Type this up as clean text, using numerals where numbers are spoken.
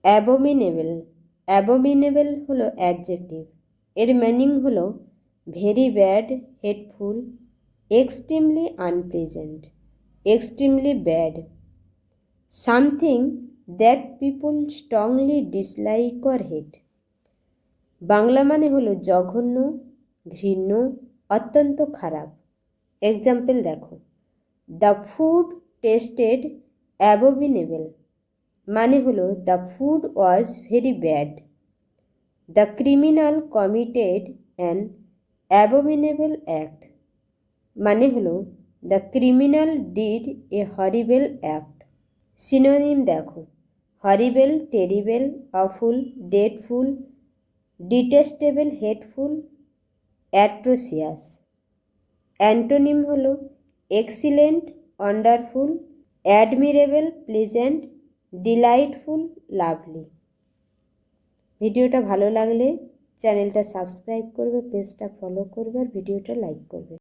অ্যাবোমিনেবল। অ্যাবোমিনেবল হলো অ্যাডজেক্টিভ। এর মিনিং হলো very bad, hateful, extremely unpleasant, extremely bad, something that people strongly dislike or hate. Bangla মানে হলো জঘন্য, ঘৃণ্য, অত্যন্ত খারাপ। এক্সাম্পল দেখো, দ্য ফুড টেস্টেড অ্যাবোমিনেবল, মানে হলো the food was very bad. The criminal committed an abominable act, মানে হলো the criminal did a horrible act. Synonym দেখো, horrible, terrible, awful, dreadful, detestable, hateful, atrocious. Antonym হলো excellent, wonderful, admirable, pleasant, delightful, lovely. ভিডিওটা ভালো লাগলে চ্যানেলটা subscribe করবে, পেজটা ফলো করবে আর ভিডিওটা লাইক করবে।